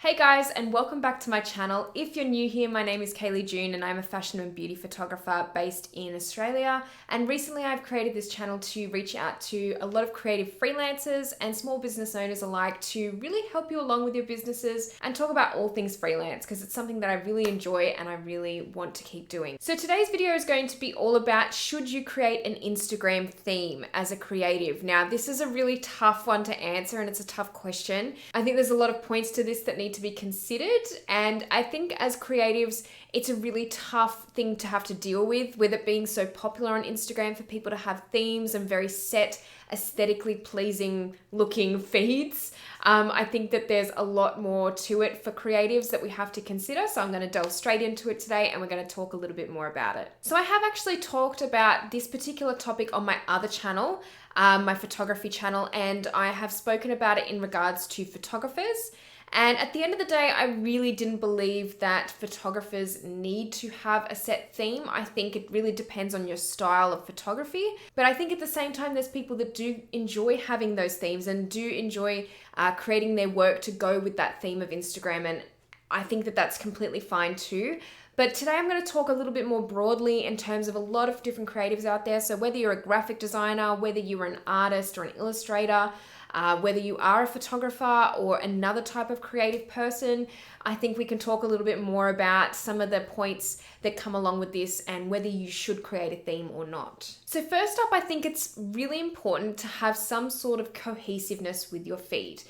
Hey guys, and welcome back to my channel. If you're new here, my name is Kaylee June and I'm a fashion and beauty photographer based in Australia. And recently I've created this channel to reach out to a lot of creative freelancers and small business owners alike to really help you along with your businesses and talk about all things freelance because it's something that I really enjoy and I really want to keep doing. So today's video is going to be all about should you create an Instagram theme as a creative? Now, this is a really tough one to answer and it's a tough question. I think there's a lot of points to this that need to be considered, and I think as creatives it's a really tough thing to have to deal with it being so popular on Instagram for people to have themes and very set, aesthetically pleasing looking feeds. I think that there's a lot more to it for creatives that we have to consider, so I'm going to delve straight into it today and we're going to talk a little bit more about it. So I have actually talked about this particular topic on my other channel, my photography channel, and I have spoken about it in regards to photographers. And at the end of the day, I really didn't believe that photographers need to have a set theme. I think it really depends on your style of photography. But I think at the same time, there's people that do enjoy having those themes and do enjoy creating their work to go with that theme of Instagram. And I think that that's completely fine too. But today I'm going to talk a little bit more broadly in terms of a lot of different creatives out there. So whether you're a graphic designer, whether you're an artist or an illustrator, whether you are a photographer or another type of creative person, I think we can talk a little bit more about some of the points that come along with this and whether you should create a theme or not. So first up, I think it's really important to have some sort of cohesiveness with your feed.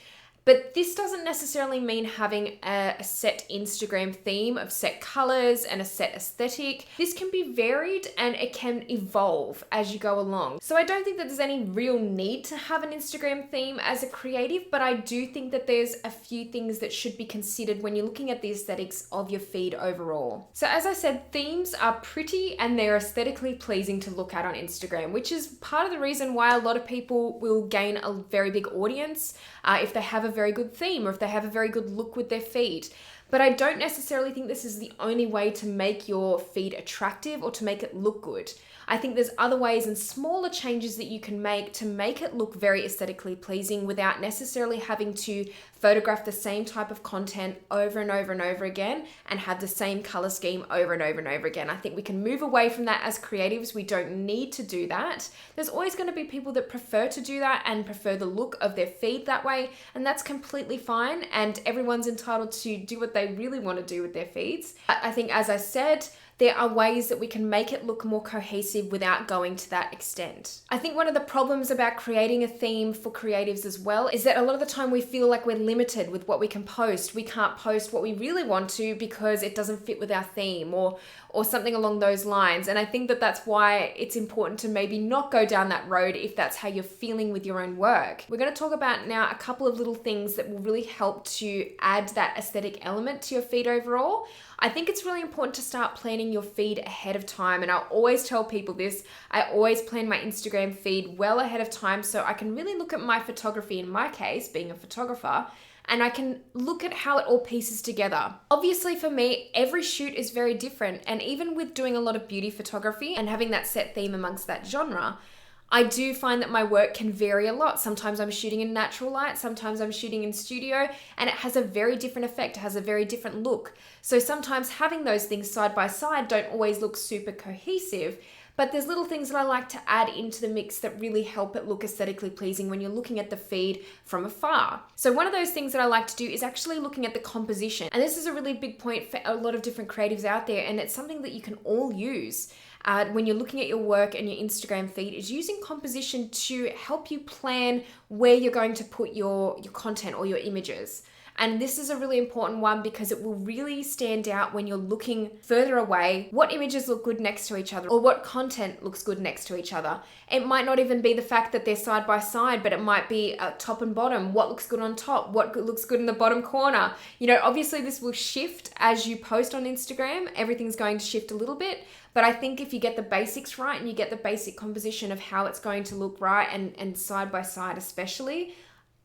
But this doesn't necessarily mean having a set Instagram theme of set colors and a set aesthetic. This can be varied and it can evolve as you go along. So I don't think that there's any real need to have an Instagram theme as a creative, but I do think that there's a few things that should be considered when you're looking at the aesthetics of your feed overall. So as I said, themes are pretty and they're aesthetically pleasing to look at on Instagram, which is part of the reason why a lot of people will gain a very big audience if they have a very good theme or if they have a very good look with their feed. But I don't necessarily think this is the only way to make your feed attractive or to make it look good. I think there's other ways and smaller changes that you can make to make it look very aesthetically pleasing without necessarily having to photograph the same type of content over and over and over again and have the same color scheme over and over and over again. I think we can move away from that as creatives. We don't need to do that. There's always going to be people that prefer to do that and prefer the look of their feed that way, and that's completely fine, and everyone's entitled to do what they really want to do with their feeds. I think, as I said, there are ways that we can make it look more cohesive without going to that extent. I think one of the problems about creating a theme for creatives as well is that a lot of the time we feel like we're limited with what we can post. We can't post what we really want to because it doesn't fit with our theme or something along those lines. And I think that that's why it's important to maybe not go down that road if that's how you're feeling with your own work. We're going to talk about now a couple of little things that will really help to add that aesthetic element to your feed overall. I think it's really important to start planning your feed ahead of time. And I always tell people this. I always plan my Instagram feed well ahead of time so I can really look at my photography, in my case, being a photographer, and I can look at how it all pieces together. Obviously for me, every shoot is very different. And even with doing a lot of beauty photography and having that set theme amongst that genre, I do find that my work can vary a lot. Sometimes I'm shooting in natural light, sometimes I'm shooting in studio, and it has a very different effect, it has a very different look. So sometimes having those things side by side don't always look super cohesive, but there's little things that I like to add into the mix that really help it look aesthetically pleasing when you're looking at the feed from afar. So one of those things that I like to do is actually looking at the composition. And this is a really big point for a lot of different creatives out there, and it's something that you can all use. When you're looking at your work and your Instagram feed, is using composition to help you plan where you're going to put your content or your images. And this is a really important one because it will really stand out when you're looking further away. What images look good next to each other or what content looks good next to each other. It might not even be the fact that they're side by side, but it might be top and bottom. What looks good on top? What looks good in the bottom corner? You know, obviously this will shift as you post on Instagram. Everything's going to shift a little bit. But I think if you get the basics right and you get the basic composition of how it's going to look right and side by side especially,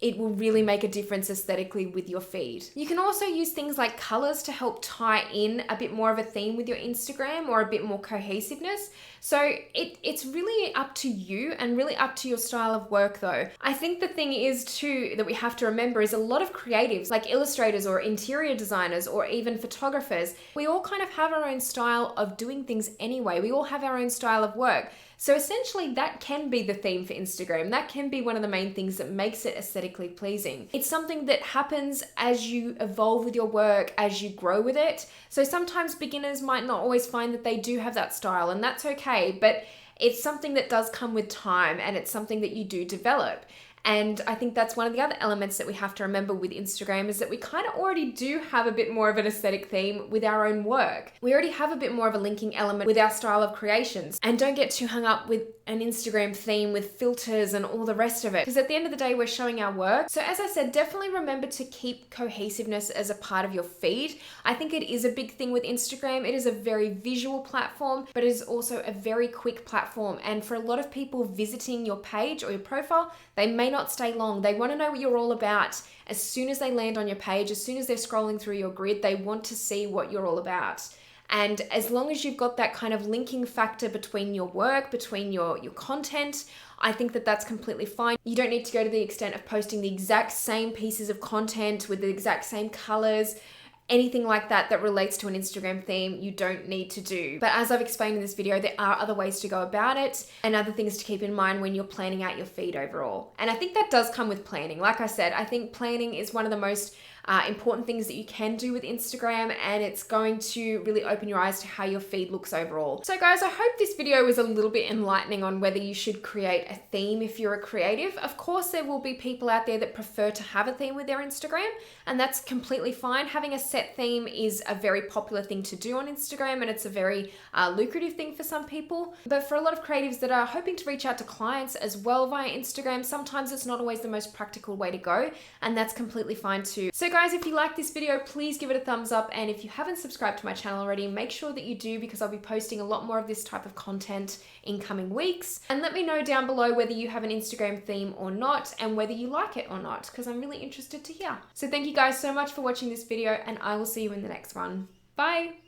it will really make a difference aesthetically with your feed. You can also use things like colors to help tie in a bit more of a theme with your Instagram or a bit more cohesiveness. So it's really up to you and really up to your style of work though. I think the thing is too that we have to remember is a lot of creatives like illustrators or interior designers or even photographers, we all kind of have our own style of doing things anyway. We all have our own style of work. So essentially that can be the theme for Instagram. That can be one of the main things that makes it aesthetically pleasing. It's something that happens as you evolve with your work, as you grow with it. So sometimes beginners might not always find that they do have that style, and that's okay, but it's something that does come with time and it's something that you do develop. And I think that's one of the other elements that we have to remember with Instagram is that we kind of already do have a bit more of an aesthetic theme with our own work. We already have a bit more of a linking element with our style of creations. And don't get too hung up with an Instagram theme with filters and all the rest of it. Because at the end of the day, we're showing our work. So as I said, definitely remember to keep cohesiveness as a part of your feed. I think it is a big thing with Instagram. It is a very visual platform, but it is also a very quick platform. And for a lot of people visiting your page or your profile, they may not stay long. They want to know what you're all about. As soon as they land on your page, as soon as they're scrolling through your grid, they want to see what you're all about. And as long as you've got that kind of linking factor between your work, between your content, I think that that's completely fine. You don't need to go to the extent of posting the exact same pieces of content with the exact same colors. Anything like that that relates to an Instagram theme, you don't need to do. But as I've explained in this video, there are other ways to go about it and other things to keep in mind when you're planning out your feed overall. And I think that does come with planning. Like I said, I think planning is one of the most important things that you can do with Instagram, and it's going to really open your eyes to how your feed looks overall. So guys, I hope this video was a little bit enlightening on whether you should create a theme if you're a creative. Of course, there will be people out there that prefer to have a theme with their Instagram, and that's completely fine. Having a set theme is a very popular thing to do on Instagram, and it's a very lucrative thing for some people. But for a lot of creatives that are hoping to reach out to clients as well via Instagram, sometimes it's not always the most practical way to go, and that's completely fine too. So guys, if you like this video, please give it a thumbs up, and if you haven't subscribed to my channel already, make sure that you do, because I'll be posting a lot more of this type of content in coming weeks. And let me know down below whether you have an Instagram theme or not, and whether you like it or not, because I'm really interested to hear. So thank you guys so much for watching this video, and I will see you in the next one. Bye!